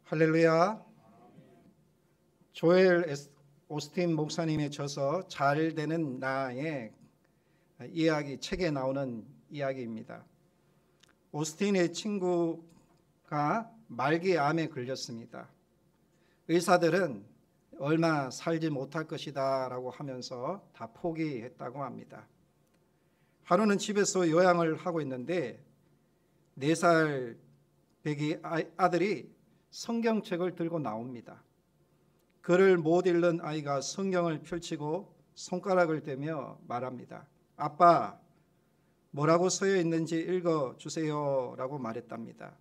할렐루야. 조엘 오스틴 목사님의 저서 잘 되는 나의 이야기 책에 나오는 이야기입니다. 오스틴의 친구가 말기암에 걸렸습니다. 의사들은 얼마 살지 못할 것이다 라고 하면서 다 포기했다고 합니다. 하루는 집에서 요양을 하고 있는데 4살 배기 아들이 성경책을 들고 나옵니다. 글을 못 읽는 아이가 성경을 펼치고 손가락을 대며 말합니다. 아빠, 뭐라고 쓰여 있는지 읽어주세요 라고 말했답니다.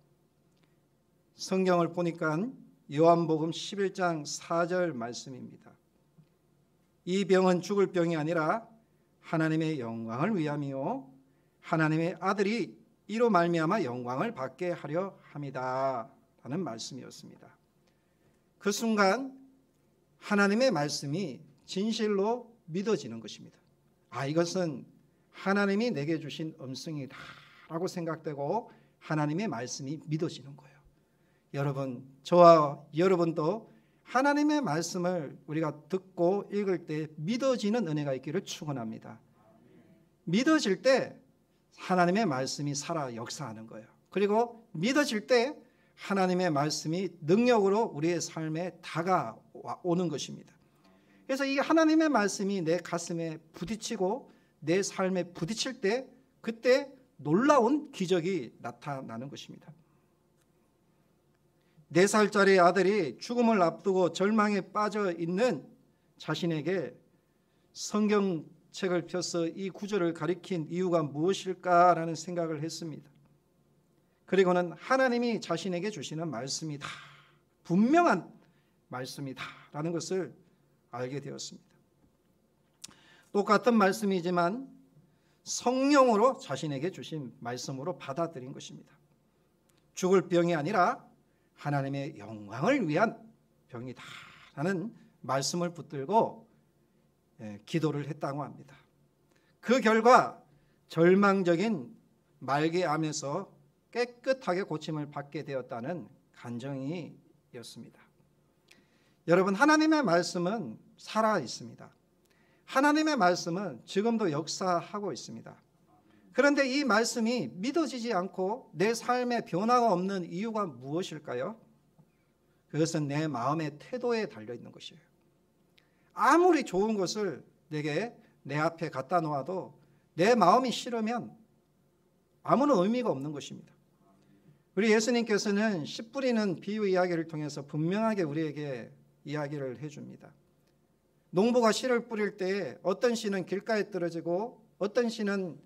성경을 보니까 요한복음 11장 4절 말씀입니다. 이 병은 죽을 병이 아니라 하나님의 영광을 위함이요 하나님의 아들이 이로 말미암아 영광을 받게 하려 함이다 라는 말씀이었습니다. 그 순간 하나님의 말씀이 진실로 믿어지는 것입니다. 이것은 하나님이 내게 주신 음성이다 라고 생각되고 하나님의 말씀이 믿어지는 거예요. 여러분, 저와 여러분도 하나님의 말씀을 우리가 듣고 읽을 때 믿어지는 은혜가 있기를 축원합니다. 믿어질 때 하나님의 말씀이 살아 역사하는 거예요. 그리고 믿어질 때 하나님의 말씀이 능력으로 우리의 삶에 다가오는 것입니다. 그래서 이 하나님의 말씀이 내 가슴에 부딪히고 내 삶에 부딪힐 때 그때 놀라운 기적이 나타나는 것입니다. 4살짜리 아들이 죽음을 앞두고 절망에 빠져 있는 자신에게 성경책을 펴서 이 구절을 가리킨 이유가 무엇일까라는 생각을 했습니다. 그리고는 하나님이 자신에게 주시는 말씀이다, 분명한 말씀이다 라는 것을 알게 되었습니다. 똑같은 말씀이지만 성령으로 자신에게 주신 말씀으로 받아들인 것입니다. 죽을 병이 아니라 하나님의 영광을 위한 병이다 라는 말씀을 붙들고 기도를 했다고 합니다. 그 결과 절망적인 말기암에서 깨끗하게 고침을 받게 되었다는 간증이었습니다. 여러분, 하나님의 말씀은 살아 있습니다. 하나님의 말씀은 지금도 역사하고 있습니다. 그런데 이 말씀이 믿어지지 않고 내 삶에 변화가 없는 이유가 무엇일까요? 그것은 내 마음의 태도에 달려있는 것이에요. 아무리 좋은 것을 내 앞에 갖다 놓아도 내 마음이 싫으면 아무런 의미가 없는 것입니다. 우리 예수님께서는 씨 뿌리는 비유 이야기를 통해서 분명하게 우리에게 이야기를 해줍니다. 농부가 씨를 뿌릴 때 어떤 씨는 길가에 떨어지고 어떤 씨는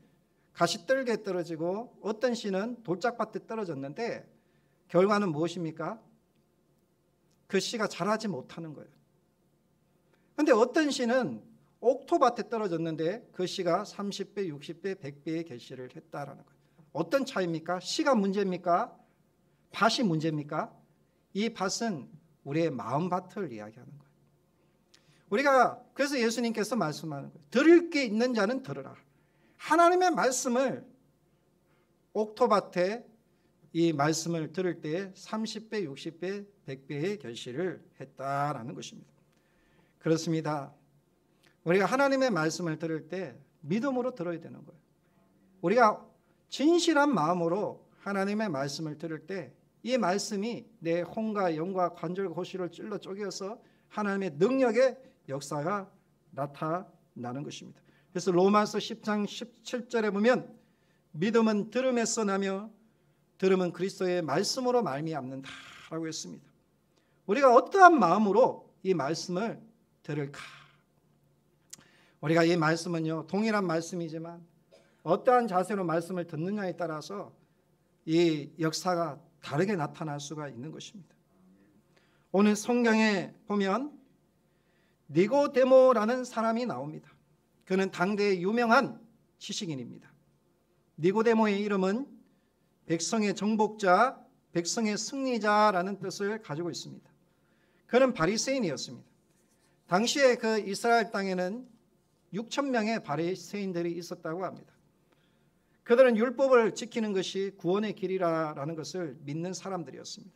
가시떨기에 떨어지고 어떤 씨는 돌짝밭에 떨어졌는데 결과는 무엇입니까? 그 씨가 자라지 못하는 거예요. 그런데 어떤 씨는 옥토밭에 떨어졌는데 그 씨가 30배, 60배, 100배의 결실을 했다라는 거예요. 어떤 차이입니까? 씨가 문제입니까? 밭이 문제입니까? 이 밭은 우리의 마음밭을 이야기하는 거예요. 우리가 그래서 예수님께서 말씀하는 거예요. 들을 게 있는 자는 들으라. 하나님의 말씀을 옥토밭에 이 말씀을 들을 때 30배, 60배, 100배의 결실을 했다라는 것입니다. 그렇습니다. 우리가 하나님의 말씀을 들을 때 믿음으로 들어야 되는 거예요. 우리가 진실한 마음으로 하나님의 말씀을 들을 때 이 말씀이 내 혼과 영과 관절과 호시를 찔러 쪼개어서 하나님의 능력의 역사가 나타나는 것입니다. 그래서 로마서 10장 17절에 보면 믿음은 들음에서 나며 들음은 그리스도의 말씀으로 말미암는다라고 했습니다. 우리가 어떠한 마음으로 이 말씀을 들을까? 우리가 이 말씀은요, 동일한 말씀이지만 어떠한 자세로 말씀을 듣느냐에 따라서 이 역사가 다르게 나타날 수가 있는 것입니다. 오늘 성경에 보면 니고데모라는 사람이 나옵니다. 그는 당대의 유명한 지식인입니다. 니고데모의 이름은 백성의 정복자, 백성의 승리자라는 뜻을 가지고 있습니다. 그는 바리새인이었습니다. 당시에 그 이스라엘 땅에는 6,000명의 바리새인들이 있었다고 합니다. 그들은 율법을 지키는 것이 구원의 길이라는 것을 믿는 사람들이었습니다.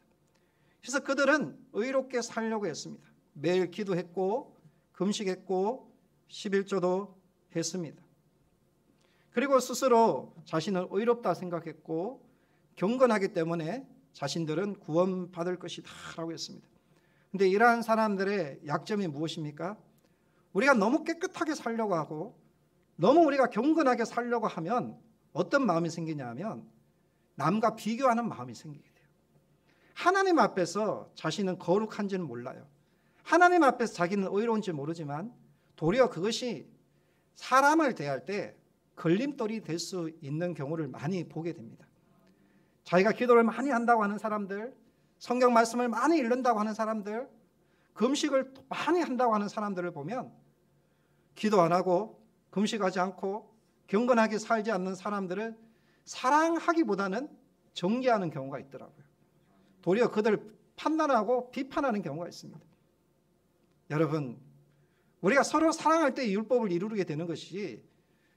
그래서 그들은 의롭게 살려고 했습니다. 매일 기도했고 금식했고 11조도 했습니다. 그리고 스스로 자신을 의롭다 생각했고 경건하기 때문에 자신들은 구원받을 것이다 라고 했습니다. 그런데 이러한 사람들의 약점이 무엇입니까? 우리가 너무 깨끗하게 살려고 하고 너무 우리가 경건하게 살려고 하면 어떤 마음이 생기냐 하면 남과 비교하는 마음이 생기게 돼요. 하나님 앞에서 자신은 거룩한지는 몰라요. 하나님 앞에서 자기는 의로운지 모르지만 도리어 그것이 사람을 대할 때 걸림돌이 될 수 있는 경우를 많이 보게 됩니다. 자기가 기도를 많이 한다고 하는 사람들, 성경 말씀을 많이 읽는다고 하는 사람들, 금식을 많이 한다고 하는 사람들을 보면 기도 안 하고 금식하지 않고 경건하게 살지 않는 사람들을 사랑하기보다는 정죄하는 경우가 있더라고요. 도리어 그들을 판단하고 비판하는 경우가 있습니다. 여러분, 우리가 서로 사랑할 때 율법을 이루게 되는 것이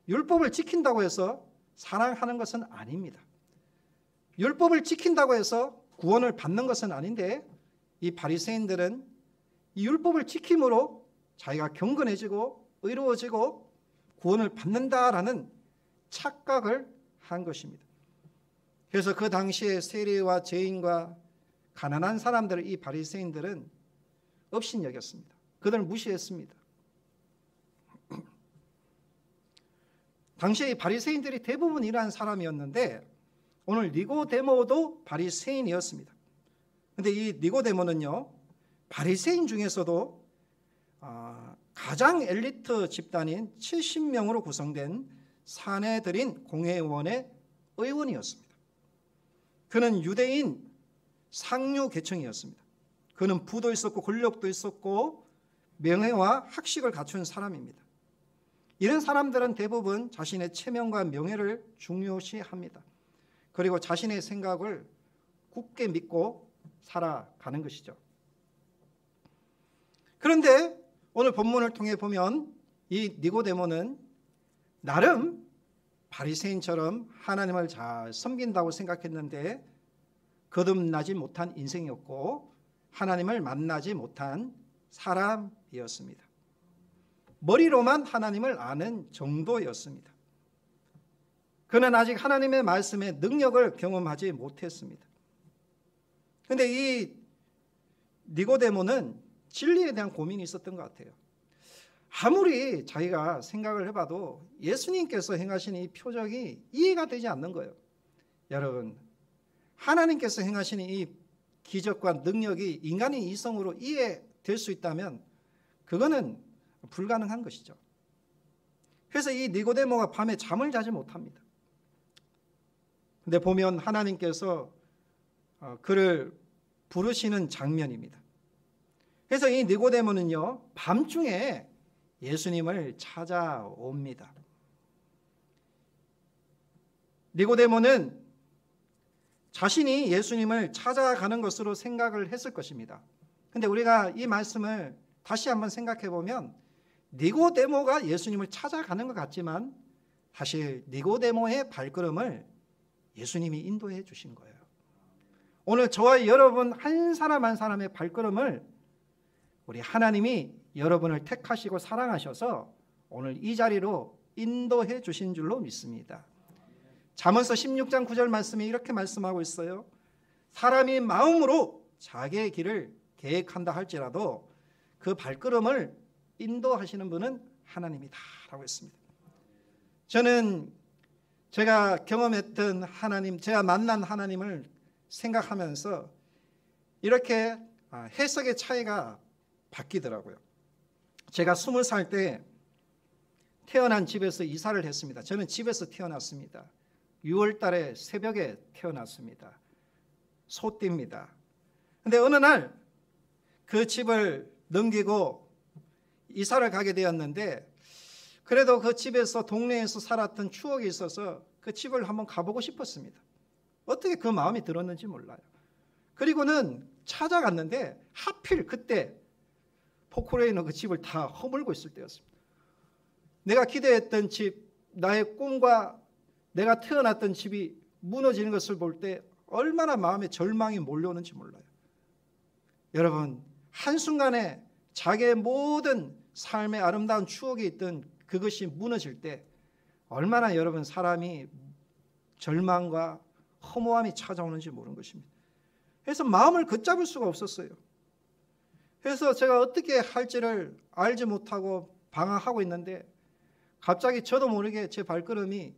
율법을 지킨다고 해서 사랑하는 것은 아닙니다. 율법을 지킨다고 해서 구원을 받는 것은 아닌데 이 바리새인들은 이 율법을 지킴으로 자기가 경건해지고 의로워지고 구원을 받는다라는 착각을 한 것입니다. 그래서 그 당시에 세리와 죄인과 가난한 사람들을 이 바리새인들은 업신여겼습니다. 그들을 무시했습니다. 당시에 이 바리새인들이 대부분 이러한 사람이었는데 오늘 니고데모도 바리새인이었습니다. 그런데 이 니고데모는요, 바리새인 중에서도 가장 엘리트 집단인 70명으로 구성된 사내들인 공회의원의 의원이었습니다. 그는 유대인 상류 계층이었습니다. 그는 부도 있었고 권력도 있었고 명예와 학식을 갖춘 사람입니다. 이런 사람들은 대부분 자신의 체면과 명예를 중요시합니다. 그리고 자신의 생각을 굳게 믿고 살아가는 것이죠. 그런데 오늘 본문을 통해 보면 이 니고데모는 나름 바리새인처럼 하나님을 잘 섬긴다고 생각했는데 거듭나지 못한 인생이었고 하나님을 만나지 못한 사람이었습니다. 머리로만 하나님을 아는 정도였습니다. 그는 아직 하나님의 말씀의 능력을 경험하지 못했습니다. 그런데 이 니고데모는 진리에 대한 고민이 있었던 것 같아요. 아무리 자기가 생각을 해봐도 예수님께서 행하신 이 표적이 이해가 되지 않는 거예요. 여러분, 하나님께서 행하시는 이 기적과 능력이 인간의 이성으로 이해될 수 있다면 그거는 불가능한 것이죠. 그래서 이 니고데모가 밤에 잠을 자지 못합니다. 근데 보면 하나님께서 그를 부르시는 장면입니다. 그래서 이 니고데모는요, 밤중에 예수님을 찾아옵니다. 니고데모는 자신이 예수님을 찾아가는 것으로 생각을 했을 것입니다. 그런데 우리가 이 말씀을 다시 한번 생각해 보면 니고데모가 예수님을 찾아가는 것 같지만 사실 니고데모의 발걸음을 예수님이 인도해 주신 거예요. 오늘 저와 여러분 한 사람 한 사람의 발걸음을 우리 하나님이 여러분을 택하시고 사랑하셔서 오늘 이 자리로 인도해 주신 줄로 믿습니다. 잠언서 16장 9절 말씀에 이렇게 말씀하고 있어요. 사람이 마음으로 자기의 길을 계획한다 할지라도 그 발걸음을 인도하시는 분은 하나님이다라고 했습니다. 저는 제가 경험했던 하나님, 제가 만난 하나님을 생각하면서 이렇게 해석의 차이가 바뀌더라고요. 제가 20살 때 태어난 집에서 이사를 했습니다. 저는 집에서 태어났습니다. 6월 달에 새벽에 태어났습니다. 소띠입니다. 그런데 어느 날 그 집을 넘기고 이사를 가게 되었는데 그래도 그 집에서 동네에서 살았던 추억이 있어서 그 집을 한번 가보고 싶었습니다. 어떻게 그 마음이 들었는지 몰라요. 그리고는 찾아갔는데 하필 그때 포크레인은 그 집을 다 허물고 있을 때였습니다. 내가 기대했던 집, 나의 꿈과 내가 태어났던 집이 무너지는 것을 볼 때 얼마나 마음에 절망이 몰려오는지 몰라요. 여러분, 한순간에 자기의 모든 삶의 아름다운 추억이 있던 그것이 무너질 때 얼마나 여러분 사람이 절망과 허무함이 찾아오는지 모르는 것입니다. 그래서 마음을 걷잡을 수가 없었어요. 그래서 제가 어떻게 할지를 알지 못하고 방황하고 있는데 갑자기 저도 모르게 제 발걸음이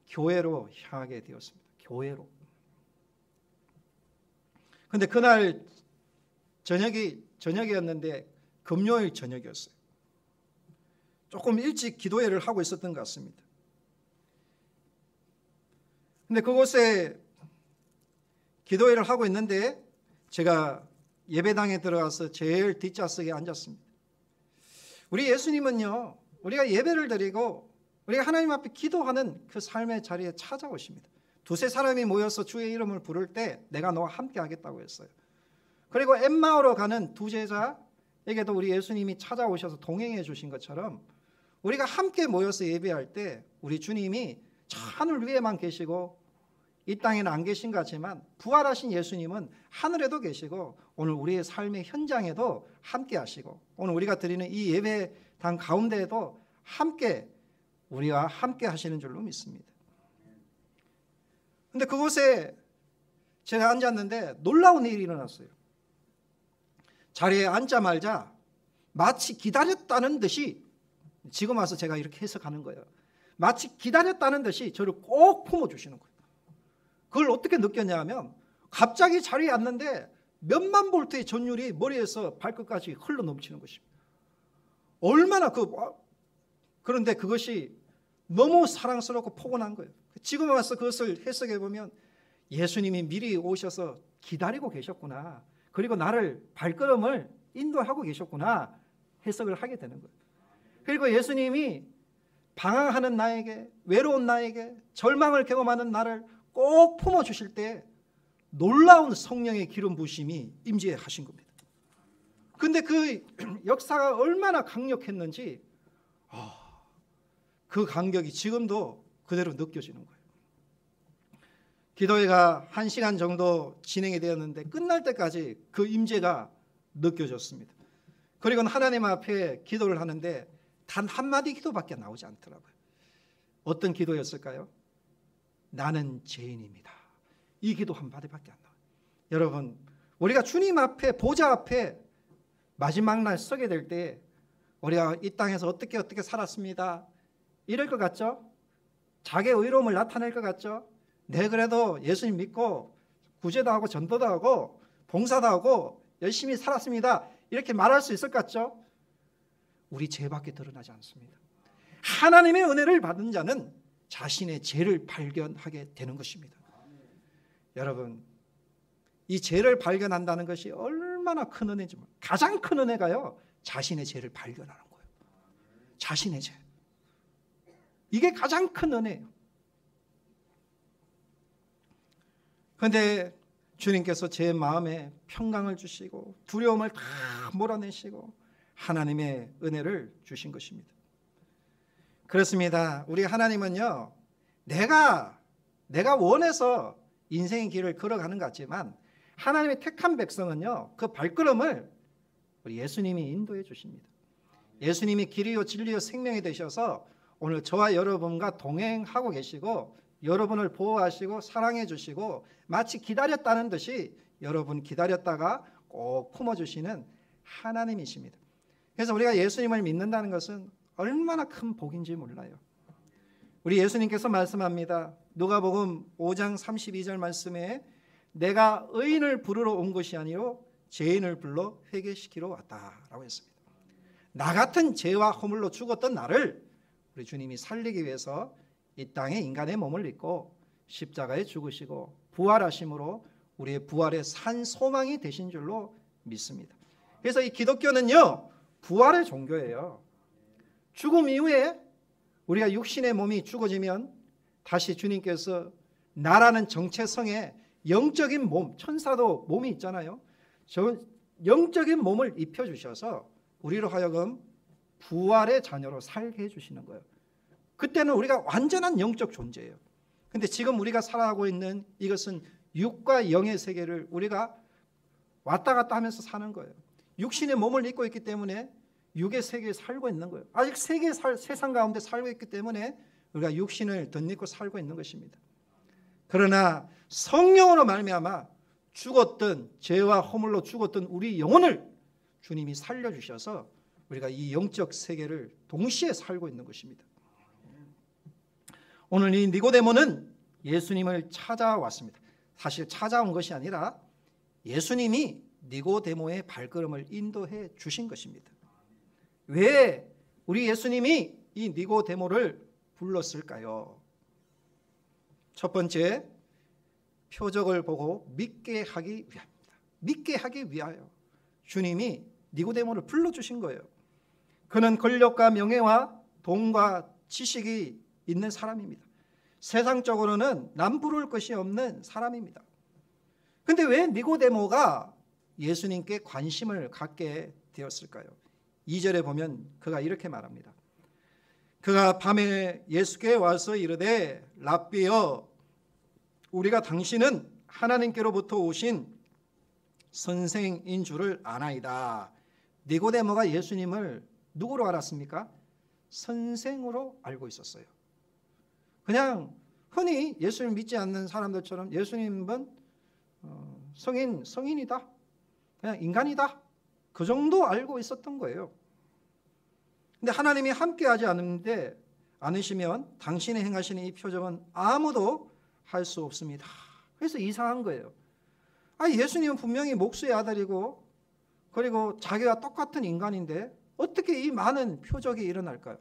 교회로 향하게 되었습니다. 교회로. 근데 그날 저녁이었는데 금요일 저녁이었어요. 조금 일찍 기도회를 하고 있었던 것 같습니다. 근데 그곳에 기도회를 하고 있는데 제가 예배당에 들어가서 제일 뒷좌석에 앉았습니다. 우리 예수님은요, 우리가 예배를 드리고 우리가 하나님 앞에 기도하는 그 삶의 자리에 찾아오십니다. 두세 사람이 모여서 주의 이름을 부를 때 내가 너와 함께 하겠다고 했어요. 그리고 엠마오로 가는 두 제자에게도 우리 예수님이 찾아오셔서 동행해 주신 것처럼 우리가 함께 모여서 예배할 때 우리 주님이 저 하늘 위에만 계시고 이 땅에는 안 계신 것 같지만 부활하신 예수님은 하늘에도 계시고 오늘 우리의 삶의 현장에도 함께 하시고 오늘 우리가 드리는 이 예배당 가운데에도 함께 우리와 함께 하시는 줄로 믿습니다. 근데 그곳에 제가 앉았는데 놀라운 일이 일어났어요. 자리에 앉자마자 마치 기다렸다는 듯이, 지금 와서 제가 이렇게 해석하는 거예요. 마치 기다렸다는 듯이 저를 꼭 품어주시는 거예요. 그걸 어떻게 느꼈냐 하면 갑자기 자리에 앉는데 몇만 볼트의 전율이 머리에서 발끝까지 흘러 넘치는 것입니다. 얼마나 그런데 그것이 너무 사랑스럽고 포근한 거예요. 지금 와서 그것을 해석해 보면 예수님이 미리 오셔서 기다리고 계셨구나. 그리고 나를 발걸음을 인도하고 계셨구나. 해석을 하게 되는 거예요. 그리고 예수님이 방황하는 나에게, 외로운 나에게, 절망을 경험하는 나를 꼭 품어주실 때 놀라운 성령의 기름 부으심이 임재하신 겁니다. 그런데 그 역사가 얼마나 강력했는지 그 감격이 지금도 그대로 느껴지는 거예요. 기도회가 1시간 정도 진행이 되었는데 끝날 때까지 그 임재가 느껴졌습니다. 그리고 하나님 앞에 기도를 하는데 단 한마디 기도밖에 나오지 않더라고요. 어떤 기도였을까요? 나는 죄인입니다. 이 기도 한마디밖에 안 나와요. 여러분, 우리가 주님 앞에, 보좌 앞에 마지막 날 서게 될 때 우리가 이 땅에서 어떻게 살았습니다. 이럴 것 같죠? 자기의 의로움을 나타낼 것 같죠? 네, 그래도 예수님 믿고 구제도 하고 전도도 하고 봉사도 하고 열심히 살았습니다. 이렇게 말할 수 있을 것 같죠? 우리 죄밖에 드러나지 않습니다. 하나님의 은혜를 받은 자는 자신의 죄를 발견하게 되는 것입니다. 여러분, 이 죄를 발견한다는 것이 얼마나 큰 은혜인지, 가장 큰 은혜가요, 자신의 죄를 발견하는 거예요. 자신의 죄. 이게 가장 큰 은혜예요. 그런데 주님께서 제 마음에 평강을 주시고 두려움을 다 몰아내시고 하나님의 은혜를 주신 것입니다. 그렇습니다. 우리 하나님은요, 내가 원해서 인생의 길을 걸어가는 것 같지만 하나님의 택한 백성은요, 그 발걸음을 우리 예수님이 인도해 주십니다. 예수님이 길이요 진리요 생명이 되셔서 오늘 저와 여러분과 동행하고 계시고 여러분을 보호하시고 사랑해 주시고 마치 기다렸다는 듯이 여러분 기다렸다가 꼭 품어주시는 하나님이십니다. 그래서 우리가 예수님을 믿는다는 것은 얼마나 큰 복인지 몰라요. 우리 예수님께서 말씀합니다. 누가복음 5장 32절 말씀에 내가 의인을 부르러 온 것이 아니요 죄인을 불러 회개시키러 왔다라고 했습니다. 나 같은 죄와 허물로 죽었던 나를 우리 주님이 살리기 위해서 이 땅에 인간의 몸을 입고 십자가에 죽으시고 부활하심으로 우리의 부활의 산 소망이 되신 줄로 믿습니다. 그래서 이 기독교는요, 부활의 종교예요. 죽음 이후에 우리가 육신의 몸이 죽어지면 다시 주님께서 나라는 정체성의 영적인 몸, 천사도 몸이 있잖아요. 저 영적인 몸을 입혀주셔서 우리로 하여금 부활의 자녀로 살게 해주시는 거예요. 그때는 우리가 완전한 영적 존재예요. 그런데 지금 우리가 살아가고 있는 이것은 육과 영의 세계를 우리가 왔다 갔다 하면서 사는 거예요. 육신의 몸을 입고 있기 때문에 육의 세계에 살고 있는 거예요. 아직 세상 가운데 살고 있기 때문에 우리가 육신을 덧입고 살고 있는 것입니다. 그러나 성령으로 말미암아 죽었던, 죄와 허물로 죽었던 우리 영혼을 주님이 살려주셔서 우리가 이 영적 세계를 동시에 살고 있는 것입니다. 오늘 이 니고데모는 예수님을 찾아왔습니다. 사실 찾아온 것이 아니라 예수님이 니고데모의 발걸음을 인도해 주신 것입니다. 왜 우리 예수님이 이 니고데모를 불렀을까요? 첫 번째, 표적을 보고 믿게 하기 위함입니다. 믿게 하기 위하여 주님이 니고데모를 불러주신 거예요. 그는 권력과 명예와 돈과 지식이 있는 사람입니다. 세상적으로는 남부를 것이 없는 사람입니다. 그런데 왜 니고데모가 예수님께 관심을 갖게 되었을까요? 2절에 보면 그가 이렇게 말합니다. 그가 밤에 예수께 와서 이르되 랍비여 우리가 당신은 하나님께로부터 오신 선생인 줄을 아나이다. 니고데모가 예수님을 누구로 알았습니까? 선생으로 알고 있었어요. 그냥 흔히 예수를 믿지 않는 사람들처럼 예수님은 성인이다. 그냥 인간이다. 그 정도 알고 있었던 거예요. 근데 하나님이 함께하지 않으시면 당신이 행하시는 이 표적은 아무도 할 수 없습니다. 그래서 이상한 거예요. 예수님은 분명히 목수의 아들이고 그리고 자기와 똑같은 인간인데 어떻게 이 많은 표적이 일어날까요?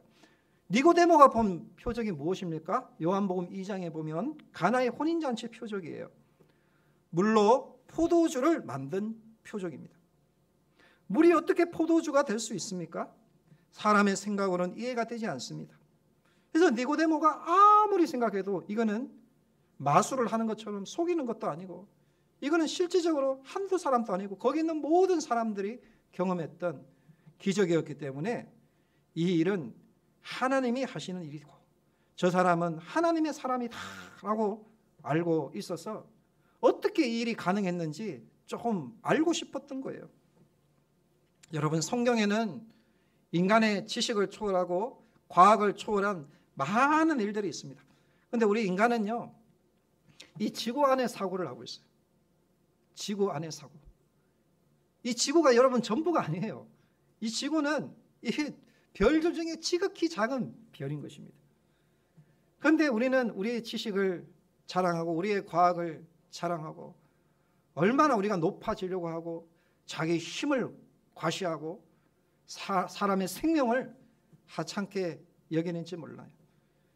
니고데모가 본 표적이 무엇입니까? 요한복음 2장에 보면 가나의 혼인잔치 표적이에요. 물로 포도주를 만든 표적입니다. 물이 어떻게 포도주가 될 수 있습니까? 사람의 생각으로는 이해가 되지 않습니다. 그래서 니고데모가 아무리 생각해도 이거는 마술을 하는 것처럼 속이는 것도 아니고 이거는 실질적으로 한두 사람도 아니고 거기 있는 모든 사람들이 경험했던 기적이었기 때문에 이 일은 하나님이 하시는 일이고 저 사람은 하나님의 사람이다라고 알고 있어서 어떻게 이 일이 가능했는지 조금 알고 싶었던 거예요. 여러분, 성경에는 인간의 지식을 초월하고 과학을 초월한 많은 일들이 있습니다. 그런데 우리 인간은요, 이 지구 안에 사고를 하고 있어요. 지구 안에 사고. 이 지구가 여러분 전부가 아니에요. 이 지구는 이 별들 중에 지극히 작은 별인 것입니다. 그런데 우리는 우리의 지식을 자랑하고 우리의 과학을 자랑하고 얼마나 우리가 높아지려고 하고 자기 힘을 과시하고 사람의 생명을 하찮게 여기는지 몰라요.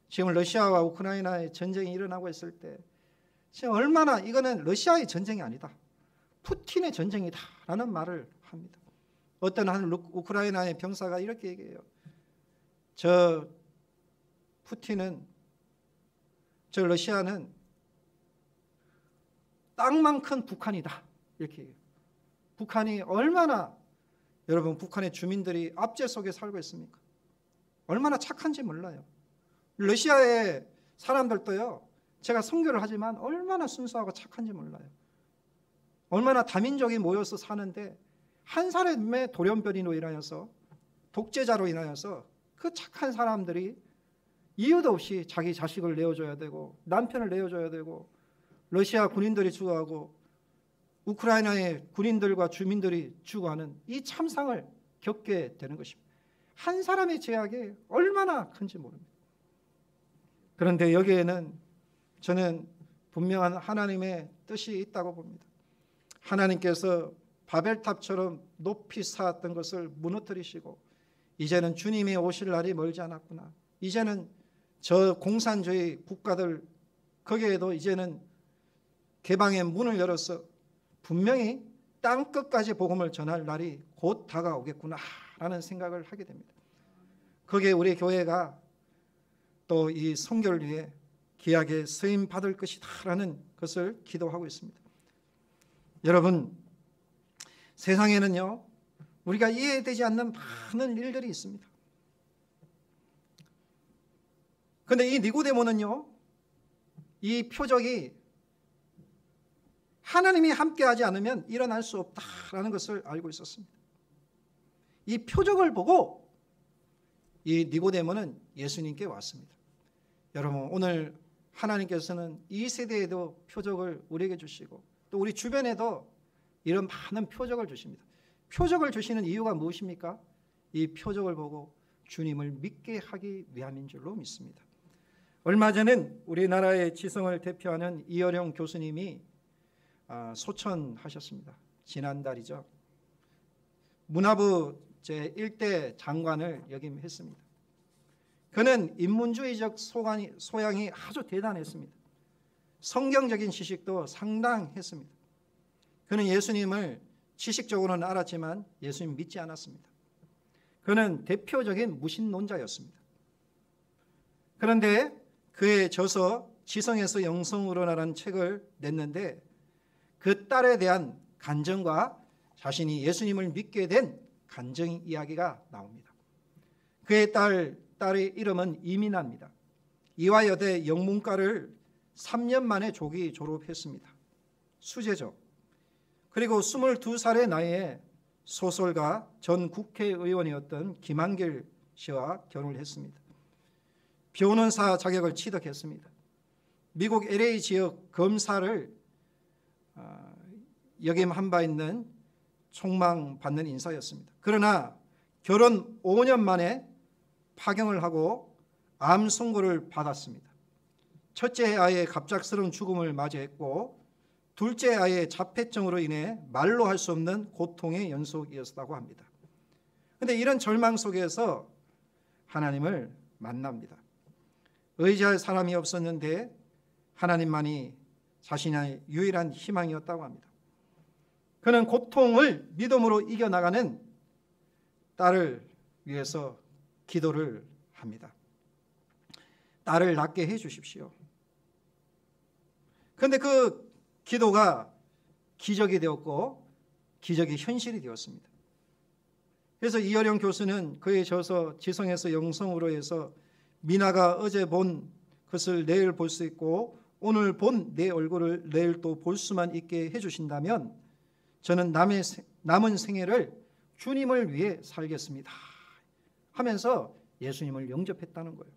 지금 러시아와 우크라이나의 전쟁이 일어나고 있을 때 지금 얼마나 이거는 러시아의 전쟁이 아니다. 푸틴의 전쟁이다라는 말을 합니다. 어떤 한 우크라이나의 병사가 이렇게 얘기해요. 저 러시아는 땅만큼 북한이다. 이렇게 얘기해요. 북한이 얼마나 여러분 북한의 주민들이 압제 속에 살고 있습니까? 얼마나 착한지 몰라요. 러시아의 사람들도요. 제가 선교를 하지만 얼마나 순수하고 착한지 몰라요. 얼마나 다민족이 모여서 사는데 한 사람의 돌연변이로 인하여서 독재자로 인하여서 그 착한 사람들이 이유도 없이 자기 자식을 내어줘야 되고 남편을 내어줘야 되고 러시아 군인들이 죽어가고 우크라이나의 군인들과 주민들이 죽어가는 이 참상을 겪게 되는 것입니다. 한 사람의 죄악이 얼마나 큰지 모릅니다. 그런데 여기에는 저는 분명한 하나님의 뜻이 있다고 봅니다. 하나님께서 바벨탑처럼 높이 쌓았던 것을 무너뜨리시고 이제는 주님이 오실 날이 멀지 않았구나. 이제는 저 공산주의 국가들 거기에도 이제는 개방의 문을 열어서 분명히 땅끝까지 복음을 전할 날이 곧 다가오겠구나라는 생각을 하게 됩니다. 거기에 우리 교회가 또 이 선교를 위해 귀하게 쓰임 받을 것이다라는 것을 기도하고 있습니다. 여러분, 세상에는요 우리가 이해되지 않는 많은 일들이 있습니다. 그런데 이 니고데모는요 이 표적이 하나님이 함께하지 않으면 일어날 수 없다라는 것을 알고 있었습니다. 이 표적을 보고 이 니고데모는 예수님께 왔습니다. 여러분, 오늘 하나님께서는 이 세대에도 표적을 우리에게 주시고 또 우리 주변에도 이런 많은 표적을 주십니다. 표적을 주시는 이유가 무엇입니까? 이 표적을 보고 주님을 믿게 하기 위함인 줄로 믿습니다. 얼마 전엔 우리나라의 지성을 대표하는 이어령 교수님이 소천하셨습니다. 지난달이죠. 문화부 제1대 장관을 역임했습니다. 그는 인문주의적 소양이 아주 대단했습니다. 성경적인 지식도 상당했습니다. 그는 예수님을 지식적으로는 알았지만 예수님 믿지 않았습니다. 그는 대표적인 무신론자였습니다. 그런데 그의 저서 지성에서 영성으로라는 책을 냈는데 그 딸에 대한 간증과 자신이 예수님을 믿게 된 간증 이야기가 나옵니다. 그의 딸의 이름은 이민아입니다. 이화여대 영문과를 3년 만에 조기 졸업했습니다. 수재죠. 그리고 22살의 나이에 소설가 전 국회의원이었던 김한길 씨와 결혼을 했습니다. 변호사 자격을 취득했습니다. 미국 LA 지역 검사를 역임한 바 있는 총망받는 인사였습니다. 그러나 결혼 5년 만에 파경을 하고 암 선고를 받았습니다. 첫째 아이의 갑작스러운 죽음을 맞이했고 둘째 아이의 자폐증으로 인해 말로 할 수 없는 고통의 연속이었다고 합니다. 그런데 이런 절망 속에서 하나님을 만납니다. 의지할 사람이 없었는데 하나님만이 자신의 유일한 희망이었다고 합니다. 그는 고통을 믿음으로 이겨나가는 딸을 위해서 기도를 합니다. 딸을 낫게 해 주십시오. 그런데 그 기도가 기적이 되었고 기적이 현실이 되었습니다. 그래서 이어령 교수는 그의 저서 지성에서 영성으로 해서 미나가 어제 본 것을 내일 볼 수 있고 오늘 본 내 얼굴을 내일 또 볼 수만 있게 해주신다면 저는 남은 생애를 주님을 위해 살겠습니다 하면서 예수님을 영접했다는 거예요.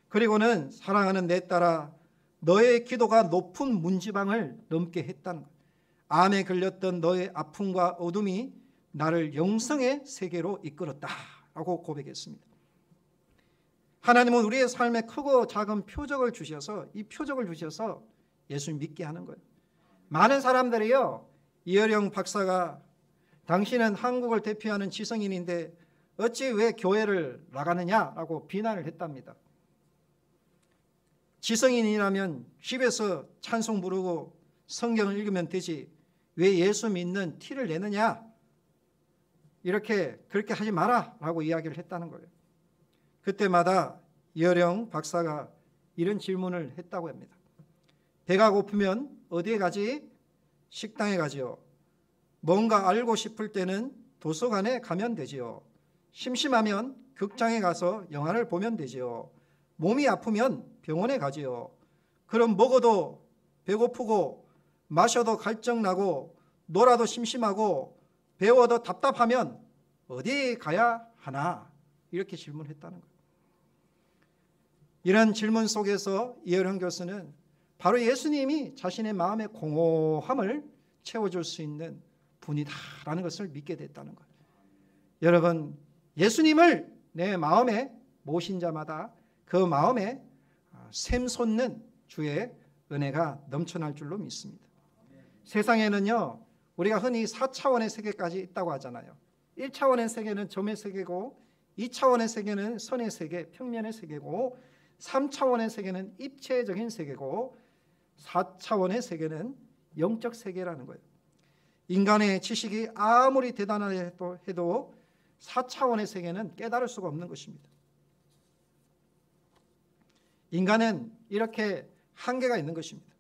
그리고는 사랑하는 내 딸아 너의 기도가 높은 문지방을 넘게 했다는 거예요. 암에 걸렸던 너의 아픔과 어둠이 나를 영성의 세계로 이끌었다라고 고백했습니다. 하나님은 우리의 삶에 크고 작은 표적을 주셔서 이 표적을 주셔서 예수를 믿게 하는 거예요. 많은 사람들이요, 이어령 박사가 당신은 한국을 대표하는 지성인인데 어찌 왜 교회를 나가느냐라고 비난을 했답니다. 지성인이라면 집에서 찬송 부르고 성경을 읽으면 되지 왜 예수 믿는 티를 내느냐, 그렇게 하지 마라 라고 이야기를 했다는 거예요. 그때마다 이어령 박사가 이런 질문을 했다고 합니다. 배가 고프면 어디에 가지? 식당에 가지요. 뭔가 알고 싶을 때는 도서관에 가면 되지요. 심심하면 극장에 가서 영화를 보면 되지요. 몸이 아프면 병원에 가지요. 그럼 먹어도 배고프고 마셔도 갈증나고 놀아도 심심하고 배워도 답답하면 어디 가야 하나? 이렇게 질문했다는 거예요. 이런 질문 속에서 이어령 교수는 바로 예수님이 자신의 마음의 공허함을 채워줄 수 있는 분이다라는 것을 믿게 됐다는 거예요. 여러분, 예수님을 내 마음에 모신 자마다 그 마음에 샘솟는 주의 은혜가 넘쳐날 줄로 믿습니다. 세상에는요, 우리가 흔히 4차원의 세계까지 있다고 하잖아요. 1차원의 세계는 점의 세계고 2차원의 세계는 선의 세계, 평면의 세계고 3차원의 세계는 입체적인 세계고 4차원의 세계는 영적 세계라는 거예요. 인간의 지식이 아무리 대단하다 해도 4차원의 세계는 깨달을 수가 없는 것입니다. 인간은 이렇게 한계가 있는 것입니다.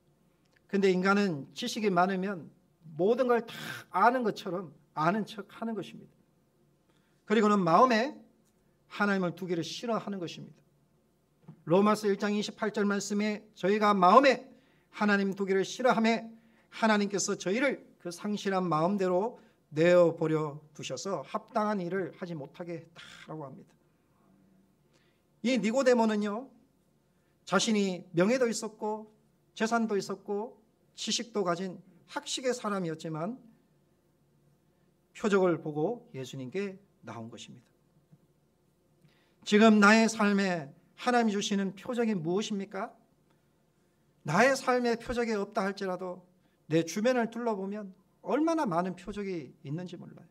그런데 인간은 지식이 많으면 모든 걸 다 아는 것처럼 아는 척하는 것입니다. 그리고는 마음에 하나님을 두기를 싫어하는 것입니다. 로마서 1장 28절 말씀에 저희가 마음에 하나님 두기를 싫어하며 하나님께서 저희를 그 상실한 마음대로 내어버려 두셔서 합당한 일을 하지 못하게 했다라고 합니다. 이 니고데모는요, 자신이 명예도 있었고 재산도 있었고 지식도 가진 학식의 사람이었지만 표적을 보고 예수님께 나온 것입니다. 지금 나의 삶에 하나님이 주시는 표적이 무엇입니까? 나의 삶에 표적이 없다 할지라도 내 주변을 둘러보면 얼마나 많은 표적이 있는지 몰라요.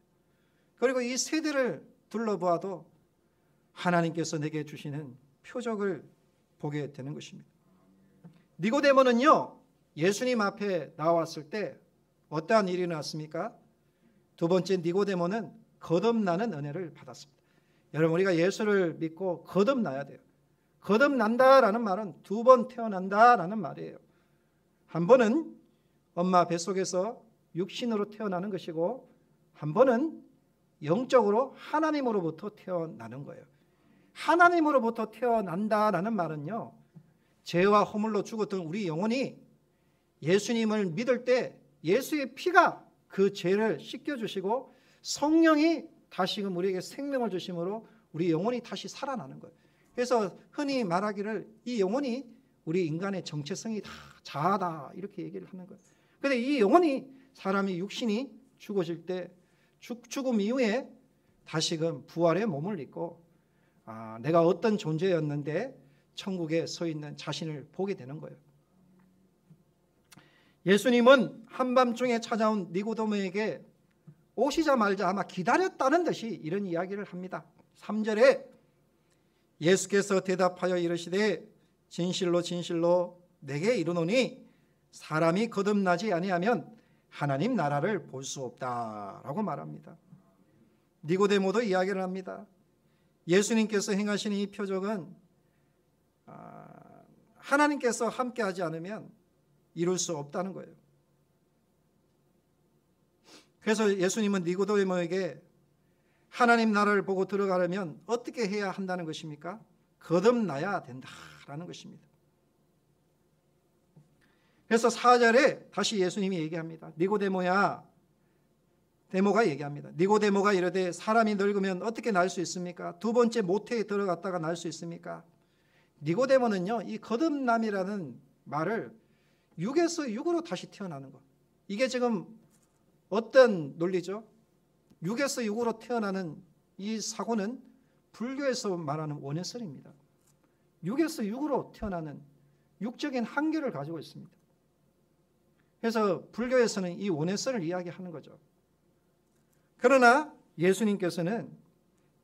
그리고 이 세대를 둘러보아도 하나님께서 내게 주시는 표적을 보게 되는 것입니다. 니고데모는요, 예수님 앞에 나왔을 때 어떠한 일이 일어났습니까? 두 번째, 니고데모는 거듭나는 은혜를 받았습니다. 여러분, 우리가 예수를 믿고 거듭나야 돼요. 거듭난다라는 말은 두 번 태어난다라는 말이에요. 한 번은 엄마 뱃속에서 육신으로 태어나는 것이고, 한 번은 영적으로 하나님으로부터 태어나는 거예요. 하나님으로부터 태어난다라는 말은요, 죄와 허물로 죽었던 우리 영혼이 예수님을 믿을 때 예수의 피가 그 죄를 씻겨주시고 성령이 다시금 우리에게 생명을 주심으로 우리 영혼이 다시 살아나는 거예요. 그래서 흔히 말하기를 이 영혼이 우리 인간의 정체성이 다 자아다 이렇게 얘기를 하는 거예요. 그런데 이 영혼이 사람이 육신이 죽어질 때 죽음 이후에 다시금 부활의 몸을 입고 내가 어떤 존재였는데 천국에 서 있는 자신을 보게 되는 거예요. 예수님은 한밤중에 찾아온 니고데모에게 오시자마자 아마 기다렸다는 듯이 이런 이야기를 합니다. 3절에 예수께서 대답하여 이르시되 진실로 진실로 내게 이르노니 사람이 거듭나지 아니하면 하나님 나라를 볼 수 없다라고 말합니다. 니고데모도 이야기를 합니다. 예수님께서 행하신 이 표적은 하나님께서 함께하지 않으면 이룰 수 없다는 거예요. 그래서 예수님은 니고데모에게 하나님 나라를 보고 들어가려면 어떻게 해야 한다는 것입니까? 거듭나야 된다라는 것입니다. 그래서 4절에 다시 예수님이 얘기합니다. 니고데모야, 데모가 얘기합니다. 니고데모가 이르되 사람이 늙으면 어떻게 날 수 있습니까? 두 번째 모태에 들어갔다가 날 수 있습니까? 니고데모는요, 이 거듭남이라는 말을 육에서 육으로 다시 태어나는 것, 이게 지금 어떤 논리죠? 육에서 육으로 태어나는 이 사고는 불교에서 말하는 원해설입니다. 육에서 육으로 태어나는 육적인 한계를 가지고 있습니다. 그래서 불교에서는 이 원해설을 이야기하는 거죠. 그러나 예수님께서는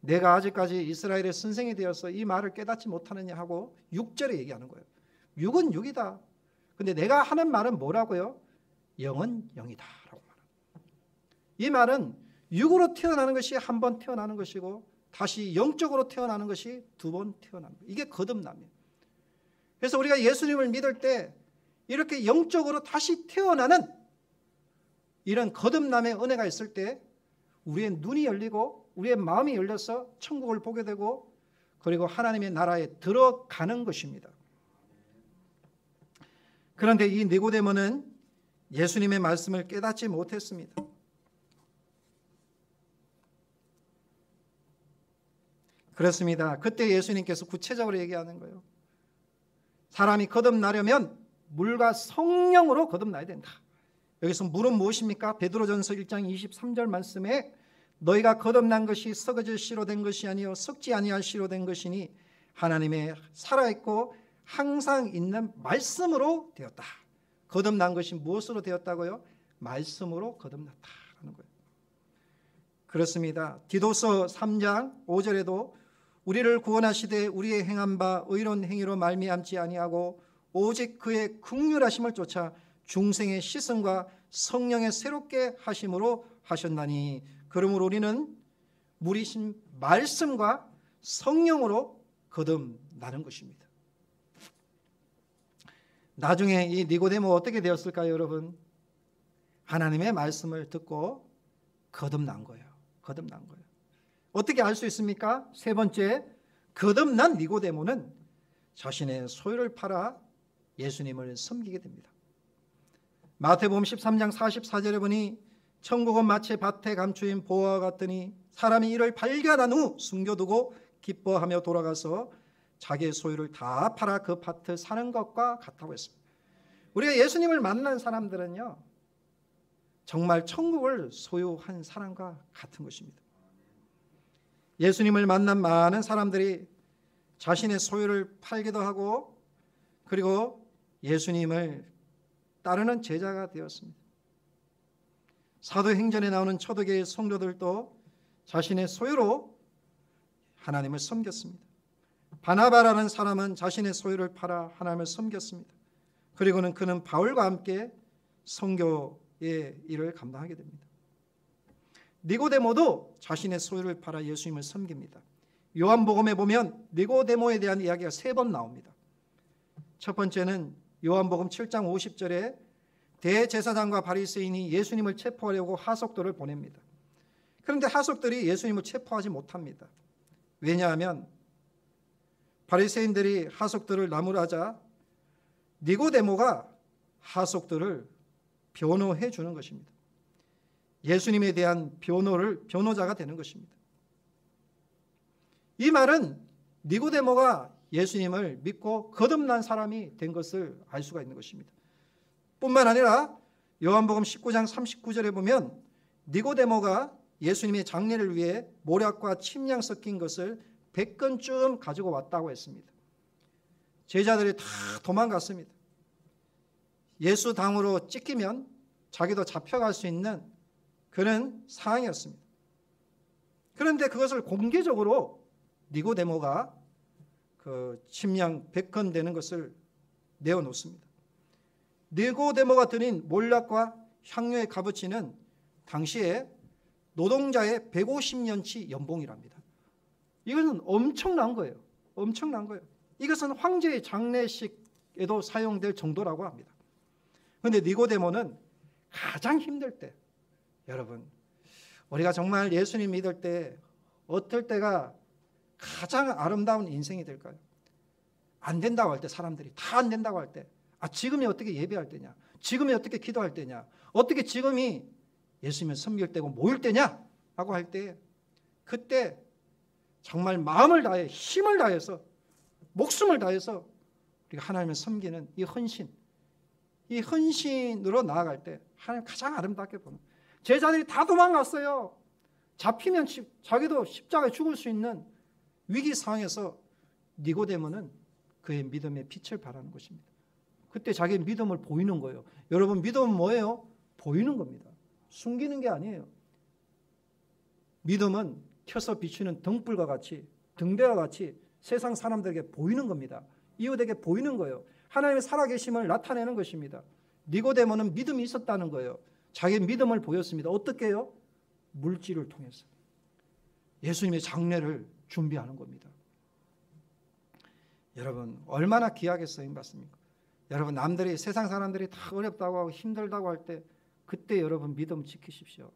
내가 아직까지 이스라엘의 선생이 되어서 이 말을 깨닫지 못하느냐 하고 6절에 얘기하는 거예요. 육은 육이다. 근데 내가 하는 말은 뭐라고요? 영은 영이다 라고 말합니다. 이 말은 육으로 태어나는 것이 한 번 태어나는 것이고 다시 영적으로 태어나는 것이 두 번 태어나는 거예요. 이게 거듭남이에요. 그래서 우리가 예수님을 믿을 때 이렇게 영적으로 다시 태어나는 이런 거듭남의 은혜가 있을 때 우리의 눈이 열리고 우리의 마음이 열려서 천국을 보게 되고 그리고 하나님의 나라에 들어가는 것입니다. 그런데 이 니고데모는 예수님의 말씀을 깨닫지 못했습니다. 그렇습니다. 그때 예수님께서 구체적으로 얘기하는 거예요. 사람이 거듭나려면 물과 성령으로 거듭나야 된다. 여기서 물은 무엇입니까? 베드로전서 1장 23절 말씀에 너희가 거듭난 것이 썩어질 씨로 된 것이 아니요 썩지 아니할 씨로 된 것이니 하나님의 살아있고 항상 있는 말씀으로 되었다. 거듭난 것이 무엇으로 되었다고요? 말씀으로 거듭났다는 거예요. 그렇습니다. 디도서 3장 5절에도 우리를 구원하시되 우리의 행한 바 의로운 행위로 말미암지 아니하고 오직 그의 긍휼하심을 쫓아 중생의 시선과 성령의 새롭게 하심으로 하셨나니 그러므로 우리는 물이신 말씀과 성령으로 거듭나는 것입니다. 나중에 이 니고데모 어떻게 되었을까요, 여러분? 하나님의 말씀을 듣고 거듭난 거예요. 거듭난 거예요. 어떻게 알 수 있습니까? 세 번째, 거듭난 니고데모는 자신의 소유를 팔아 예수님을 섬기게 됩니다. 마태복음 13장 44절에 보니 천국은 마치 밭에 감추인 보화와 같으니 사람이 이를 발견한 후 숨겨두고 기뻐하며 돌아가서 자기의 소유를 다 팔아 그 밭을 사는 것과 같다고 했습니다. 우리가 예수님을 만난 사람들은요, 정말 천국을 소유한 사람과 같은 것입니다. 예수님을 만난 많은 사람들이 자신의 소유를 팔기도 하고 그리고 예수님을 따르는 제자가 되었습니다. 사도행전에 나오는 초대교회 성도들도 자신의 소유로 하나님을 섬겼습니다. 바나바라는 사람은 자신의 소유를 팔아 하나님을 섬겼습니다. 그리고는 그는 바울과 함께 선교의 일을 감당하게 됩니다. 니고데모도 자신의 소유를 팔아 예수님을 섬깁니다. 요한복음에 보면 니고데모에 대한 이야기가 3번 나옵니다. 첫 번째는 요한복음 7장 50절에 대제사장과 바리새인이 예수님을 체포하려고 하석들을 보냅니다. 그런데 하석들이 예수님을 체포하지 못합니다. 왜냐하면 바리새인들이 하석들을 나무라자 니고데모가 하석들을 변호해 주는 것입니다. 예수님에 대한 변호자가 되는 것입니다. 이 말은 니고데모가 예수님을 믿고 거듭난 사람이 된 것을 알 수가 있는 것입니다. 뿐만 아니라 요한복음 19장 39절에 보면 니고데모가 예수님의 장례를 위해 모략과 침량 섞인 것을 100건쯤 가지고 왔다고 했습니다. 제자들이 다 도망갔습니다. 예수 당으로 찢기면 자기도 잡혀갈 수 있는 그런 상황이었습니다. 그런데 그것을 공개적으로 니고데모가 그 침량 100건 되는 것을 내어놓습니다. 니고데모가 드린 몰락과 향료의 값어치는 당시에 노동자의 150년치 연봉이랍니다. 이것은 엄청난 거예요. 엄청난 거예요. 이것은 황제의 장례식에도 사용될 정도라고 합니다. 그런데 니고데모는 가장 힘들 때, 여러분, 우리가 정말 예수님 믿을 때 어떨 때가 가장 아름다운 인생이 될까요? 안 된다고 할 때, 사람들이 다 안 된다고 할 때, 지금이 어떻게 예배할 때냐, 지금이 어떻게 기도할 때냐, 어떻게 지금이 예수님을 섬길 때고 모일 때냐 라고 할 때, 그때 정말 마음을 다해 힘을 다해서 목숨을 다해서 우리가 하나님을 섬기는 이 헌신으로 나아갈 때 하나님 가장 아름답게 보는. 제자들이 다 도망갔어요. 잡히면 자기도 십자가에 죽을 수 있는 위기 상황에서 니고데모는 그의 믿음의 빛을 발하는 것입니다. 그때 자기의 믿음을 보이는 거예요. 여러분, 믿음은 뭐예요? 보이는 겁니다. 숨기는 게 아니에요. 믿음은 켜서 비추는 등불과 같이, 등대와 같이 세상 사람들에게 보이는 겁니다. 이웃에게 보이는 거예요. 하나님의 살아계심을 나타내는 것입니다. 니고데모는 믿음이 있었다는 거예요. 자기의 믿음을 보였습니다. 어떻게 해요? 물질을 통해서 예수님의 장례를 준비하는 겁니다. 여러분, 얼마나 귀하게 쓰임받습니까? 여러분, 남들이, 세상 사람들이 다 어렵다고 하고 힘들다고 할 때 그때 여러분 믿음 지키십시오.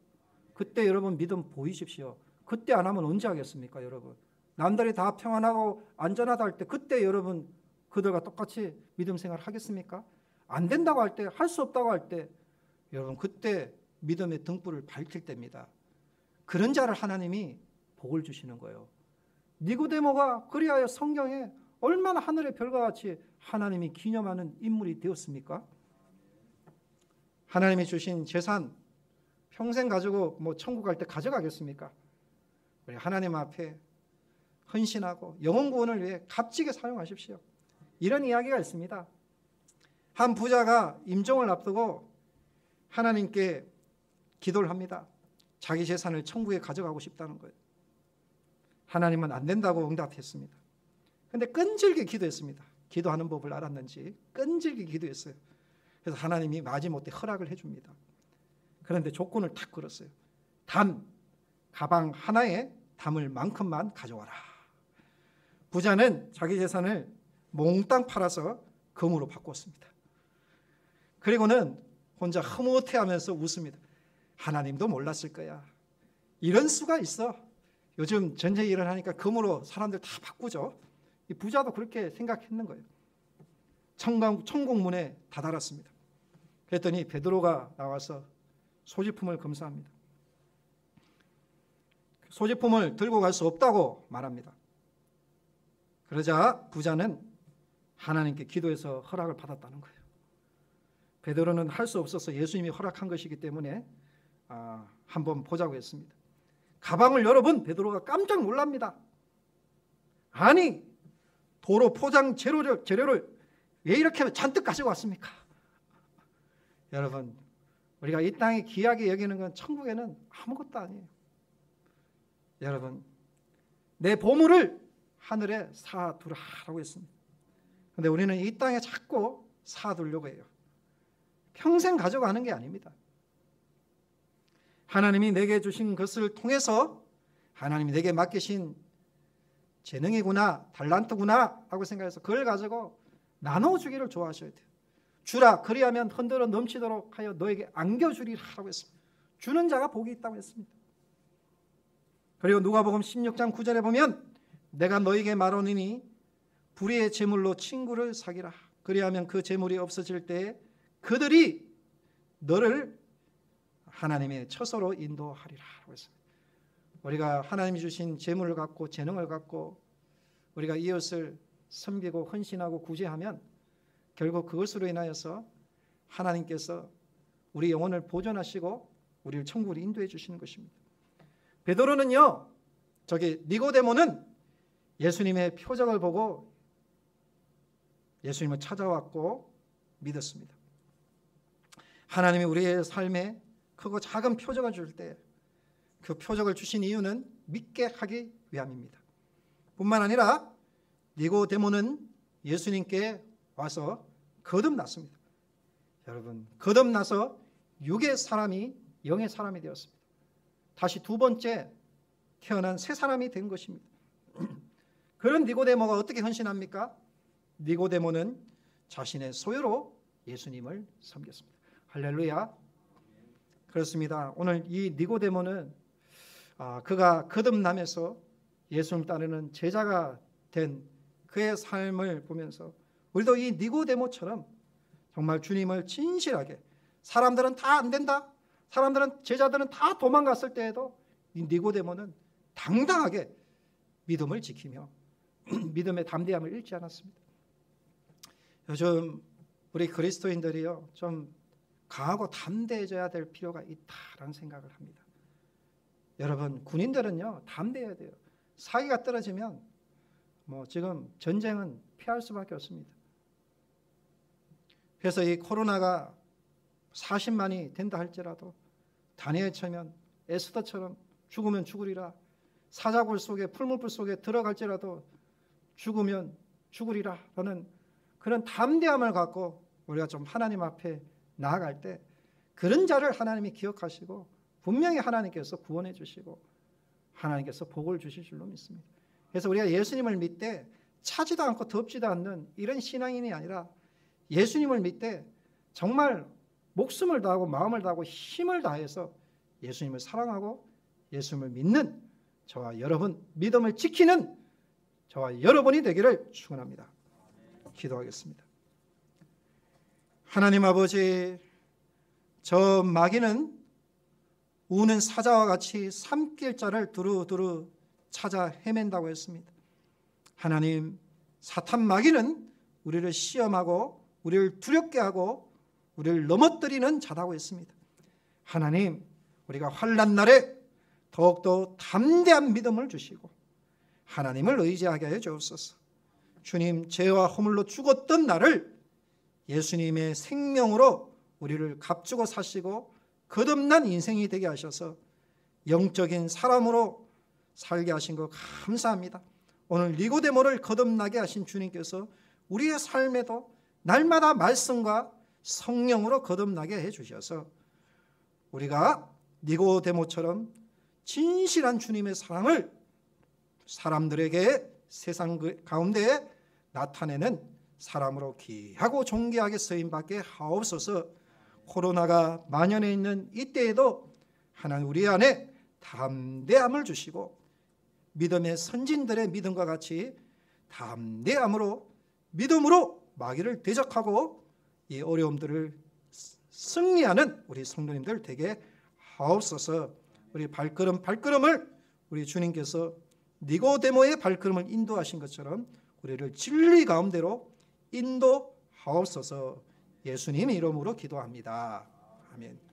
그때 여러분 믿음 보이십시오. 그때 안 하면 언제 하겠습니까, 여러분? 남들이 다 평안하고 안전하다 할 때 그때 여러분 그들과 똑같이 믿음 생활을 하겠습니까? 안 된다고 할 때, 할 수 없다고 할 때 여러분 그때 믿음의 등불을 밝힐 때입니다. 그런 자를 하나님이 복을 주시는 거예요. 니고데모가 그리하여 성경에 얼마나 하늘의 별과 같이 하나님이 기념하는 인물이 되었습니까? 하나님이 주신 재산 평생 가지고 천국 갈 때 가져가겠습니까? 우리 하나님 앞에 헌신하고 영혼 구원을 위해 값지게 사용하십시오. 이런 이야기가 있습니다. 한 부자가 임종을 앞두고 하나님께 기도를 합니다. 자기 재산을 천국에 가져가고 싶다는 거예요. 하나님은 안 된다고 응답했습니다. 그런데 끈질게 기도했습니다. 기도하는 법을 알았는지 끈질게 기도했어요. 그래서 하나님이 마지못해 허락을 해줍니다. 그런데 조건을 탁 걸었어요. 단 가방 하나에 담을 만큼만 가져와라. 부자는 자기 재산을 몽땅 팔아서 금으로 바꿨습니다. 그리고는 혼자 흐뭇해하면서 웃습니다. 하나님도 몰랐을 거야. 이런 수가 있어. 요즘 전쟁이 일어나니까 금으로 사람들 다 바꾸죠. 이 부자도 그렇게 생각했는 거예요. 천국문에 다다랐습니다. 했더니 베드로가 나와서 소지품을 검사합니다. 소지품을 들고 갈 수 없다고 말합니다. 그러자 부자는 하나님께 기도해서 허락을 받았다는 거예요. 베드로는 할 수 없어서 예수님이 허락한 것이기 때문에 한번 보자고 했습니다. 가방을 열어본 베드로가 깜짝 놀랍니다. 아니, 도로 포장 재료를 왜 이렇게 잔뜩 가지고 왔습니까? 여러분, 우리가 이 땅에 귀하게 여기는 건 천국에는 아무것도 아니에요. 여러분, 내 보물을 하늘에 쌓아두라라고 했습니다. 그런데 우리는 이 땅에 자꾸 쌓아두려고 해요. 평생 가져가는 게 아닙니다. 하나님이 내게 주신 것을 통해서 하나님이 내게 맡기신 재능이구나, 달란트구나 하고 생각해서 그걸 가지고 나눠주기를 좋아하셔야 돼요. 주라, 그리하면 흔들어 넘치도록 하여 너에게 안겨주리라고 했습니다. 주는 자가 복이 있다고 했습니다. 그리고 누가복음 16장 9절에 보면 내가 너에게 말하노니 불의의 재물로 친구를 사귀라. 그리하면 그 재물이 없어질 때에 그들이 너를 하나님의 처소로 인도하리라고 했습니다. 우리가 하나님이 주신 재물을 갖고 재능을 갖고 우리가 이웃을 섬기고 헌신하고 구제하면 결국 그것으로 인하여서 하나님께서 우리 영혼을 보존하시고 우리를 천국으로 인도해 주시는 것입니다. 베드로는요, 니고데모는 예수님의 표적을 보고 예수님을 찾아왔고 믿었습니다. 하나님이 우리의 삶에 크고 작은 표적을 줄 때 그 표적을 주신 이유는 믿게 하기 위함입니다. 뿐만 아니라 니고데모는 예수님께 와서 거듭났습니다. 여러분, 거듭나서 육의 사람이 영의 사람이 되었습니다. 다시 두 번째 태어난 새 사람이 된 것입니다. 그런 니고데모가 어떻게 헌신합니까? 니고데모는 자신의 소유로 예수님을 섬겼습니다. 할렐루야. 그렇습니다. 오늘 이 니고데모는 그가 거듭나면서 예수님 따르는 제자가 된 그의 삶을 보면서 우리도 이 니고데모처럼 정말 주님을 진실하게, 사람들은 다 안 된다, 제자들은 다 도망갔을 때에도 이 니고데모는 당당하게 믿음을 지키며 믿음의 담대함을 잃지 않았습니다. 요즘 우리 그리스도인들이요, 좀 강하고 담대해져야 될 필요가 있다라는 생각을 합니다. 여러분, 군인들은요 담대해야 돼요. 사기가 떨어지면 지금 전쟁은 피할 수밖에 없습니다. 그래서 이 코로나가 40만이 된다 할지라도 다니엘처럼 에스더처럼 죽으면 죽으리라, 사자굴 속에 풀무불 속에 들어갈지라도 죽으면 죽으리라 라는 그런 담대함을 갖고 우리가 좀 하나님 앞에 나아갈 때 그런 자를 하나님이 기억하시고 분명히 하나님께서 구원해 주시고 하나님께서 복을 주실 줄로 믿습니다. 그래서 우리가 예수님을 믿되 차지도 않고 덥지도 않는 이런 신앙인이 아니라 예수님을 믿되 정말 목숨을 다하고 마음을 다하고 힘을 다해서 예수님을 사랑하고 예수님을 믿는 저와 여러분, 믿음을 지키는 저와 여러분이 되기를 축원합니다. 기도하겠습니다. 하나님 아버지, 저 마귀는 우는 사자와 같이 삼킬 자를 두루두루 찾아 헤맨다고 했습니다. 하나님, 사탄 마귀는 우리를 시험하고 우리를 두렵게 하고 우리를 넘어뜨리는 자라고 했습니다. 하나님, 우리가 환난 날에 더욱더 담대한 믿음을 주시고 하나님을 의지하게 하여 주옵소서. 주님, 죄와 허물로 죽었던 나를 예수님의 생명으로 우리를 값주고 사시고 거듭난 인생이 되게 하셔서 영적인 사람으로 살게 하신 것 감사합니다. 오늘 니고데모를 거듭나게 하신 주님께서 우리의 삶에도 날마다 말씀과 성령으로 거듭나게 해주셔서 우리가 니고데모처럼 진실한 주님의 사랑을 사람들에게 세상 가운데 나타내는 사람으로 귀하고 존귀하게 쓰임받게 하옵소서. 코로나가 만연해 있는 이때에도 하나님 우리 안에 담대함을 주시고 믿음의 선진들의 믿음과 같이 담대함으로 믿음으로 마귀를 대적하고 이 어려움들을 승리하는 우리 성도님들 되게 하옵소서. 우리 발걸음을 우리 주님께서 니고데모의 발걸음을 인도하신 것처럼 우리를 진리 가운데로 인도하옵소서. 예수님의 이름으로 기도합니다. 아멘.